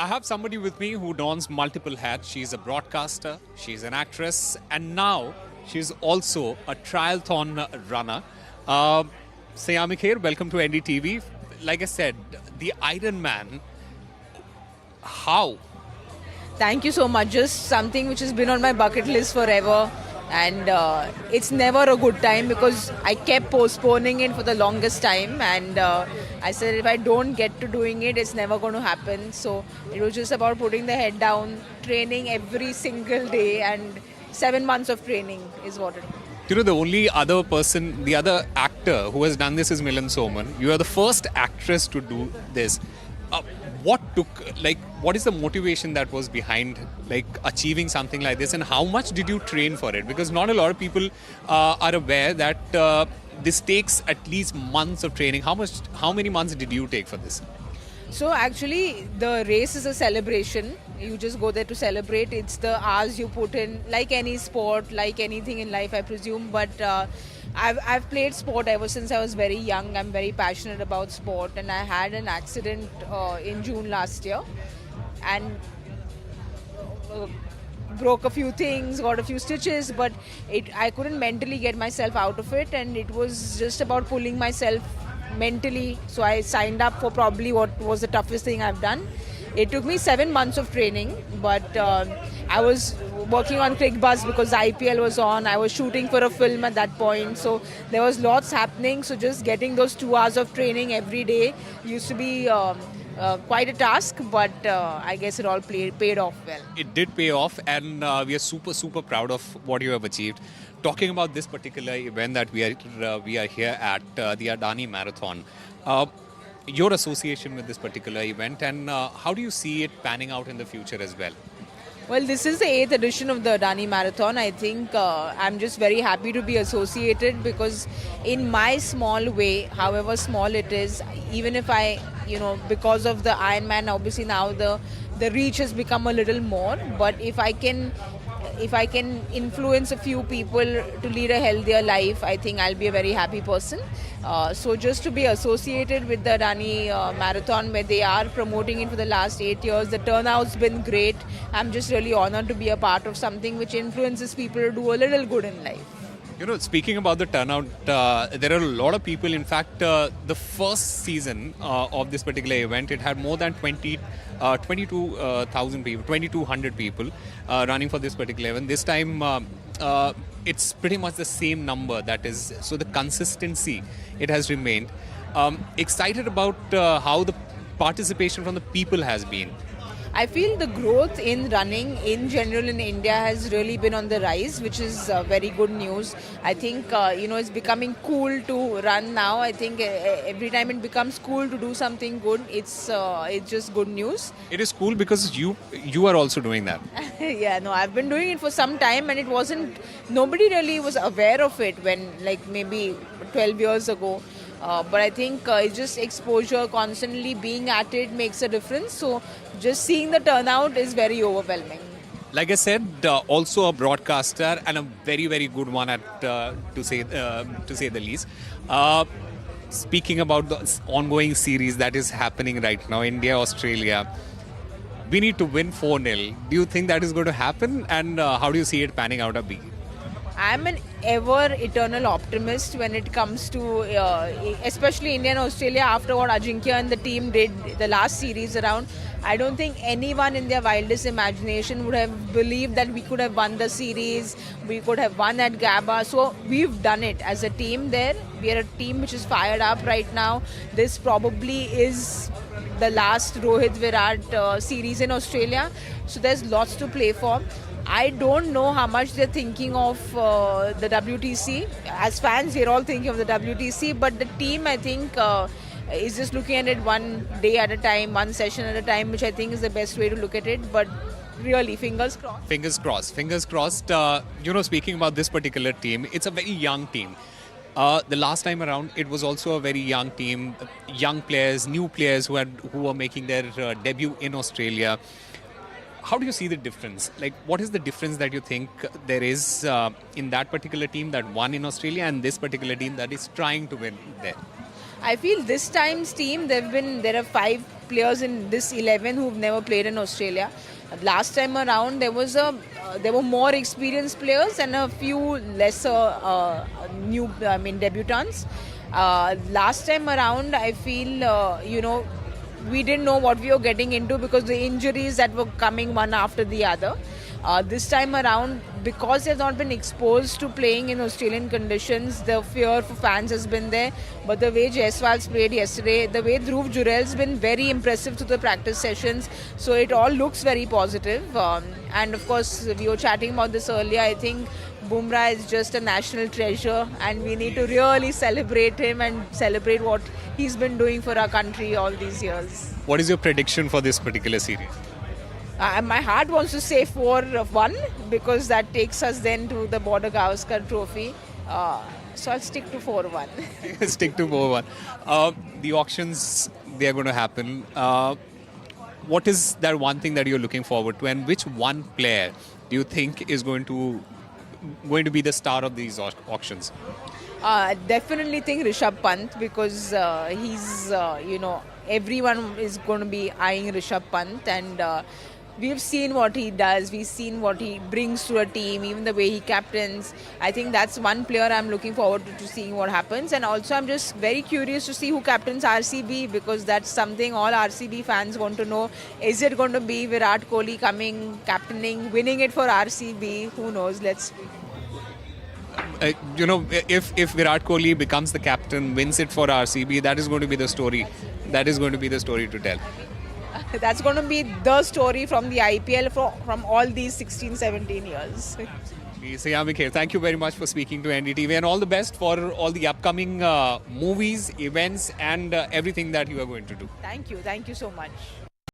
I have somebody with me who dons multiple hats. She's a broadcaster, she's an actress, and now she's also a triathlon runner. Uh, Saiyami Kher, welcome to NDTV. Like I said, the Iron Man. How? Thank you so much. Just something which has been on my bucket list forever. And it's never a good time because I kept postponing it for the longest time. And I said if I don't get to doing it, it's never going to happen. So it was just about putting the head down, training every single day. And 7 months of training is what it is. You know, the only other person, the other actor who has done this is Milan Soman. You are the first actress to do this. What is the motivation that was behind achieving something like this, and how much did you train for it? Because not a lot of people are aware that this takes at least months of training. How many months did you take for this? So actually, the race is a celebration. You just go there to celebrate. It's the hours you put in, like any sport, like anything in life, I presume. But I've played sport ever since I was very young. I'm very passionate about sport, and I had an accident in June last year, and broke a few things, got a few stitches, but I couldn't mentally get myself out of it, and it was just about pulling myself mentally. So I signed up for probably what was the toughest thing I've done. It took me 7 months of training, but I was working on Quick Buzz because the IPL was on. I was shooting for a film at that point, so there was lots happening. So just getting those 2 hours of training every day used to be quite a task, but I guess it all paid off well. It did pay off, and we are super proud of what you have achieved. Talking about this particular event that we are here at the Adani Marathon. Your association with this particular event, and how do you see it panning out in the future as well? Well, this is the 8th edition of the Adani Marathon. I think I'm just very happy to be associated because in my small way, however small it is, even if because of the Ironman, obviously now the reach has become a little more. But if I can influence a few people to lead a healthier life, I think I'll be a very happy person. So just to be associated with the Adani Marathon, where they are promoting it for the last 8 years, the turnout's been great. I'm just really honored to be a part of something which influences people to do a little good in life. You know, speaking about the turnout, there are a lot of people. In fact, the first season of this particular event, it had more than 22,000 people, 2,200 people running for this particular event. This time, it's pretty much the same number. That is, so the consistency, it has remained. Excited about how the participation from the people has been. I feel the growth in running in general in India has really been on the rise, which is very good news. I think it's becoming cool to run now. I think every time it becomes cool to do something good, it's just good news. It is cool because you are also doing that. Yeah, no, I've been doing it for some time, and nobody really was aware of it when maybe 12 years ago. But I think it's just exposure, constantly being at it makes a difference. So just seeing the turnout is very overwhelming. Like I said, also a broadcaster and a very good one to say the least. Speaking about the ongoing series that is happening right now, India, Australia, we need to win 4-0. Do you think that is going to happen? And how do you see it panning out a big? I'm an ever eternal optimist when it comes to especially India and Australia. After what Ajinkya and the team did the last series around, I don't think anyone in their wildest imagination would have believed that we could have won the series, we could have won at Gabba. So we've done it as a team there. We are a team which is fired up right now. This probably is the last Rohit Virat series in Australia. So there's lots to play for. I don't know how much they're thinking of the WTC. As fans, we're all thinking of the WTC, but the team, I think, is just looking at it one day at a time, one session at a time, which I think is the best way to look at it. But really, fingers crossed. Fingers crossed. Speaking about this particular team, it's a very young team. The last time around, it was also a very young team, young players, new players who were making their debut in Australia. How do you see the difference? What is the difference that you think there is in that particular team that won in Australia and this particular team that is trying to win there? I feel this time's team, there are 5 players in this 11 who've never played in Australia. Last time around, there were more experienced players and a few lesser debutants. Last time around, I feel we didn't know what we were getting into because the injuries that were coming one after the other. This time around, because they've not been exposed to playing in Australian conditions, the fear for fans has been there. But the way Jaiswal's played yesterday, the way Dhruv Jurel's been very impressive through the practice sessions, so it all looks very positive. And of course, we were chatting about this earlier. I think Bumrah is just a national treasure, and we need to really celebrate him and celebrate what he's been doing for our country all these years. What is your prediction for this particular series? My heart wants to say 4-1 because that takes us then to the Border Gavaskar Trophy. So I'll stick to 4-1. Stick to 4-1. The auctions, they are going to happen. What is that one thing that you're looking forward to, and which one player do you think is going to be the star of these auctions? Definitely think Rishabh Pant because he's, everyone is going to be eyeing Rishabh Pant, and we've seen what he does, we've seen what he brings to a team, even the way he captains. I think that's one player I'm looking forward to seeing what happens. And also I'm just very curious to see who captains RCB because that's something all RCB fans want to know. Is it going to be Virat Kohli coming, captaining, winning it for RCB? Who knows? Let's see. If Virat Kohli becomes the captain, wins it for RCB, that is going to be the story. That is going to be the story to tell. That's going to be the story from the IPL from all these 16, 17 years. Saiyami Kher, thank you very much for speaking to NDTV, and all the best for all the upcoming movies, events, and everything that you are going to do. Thank you so much.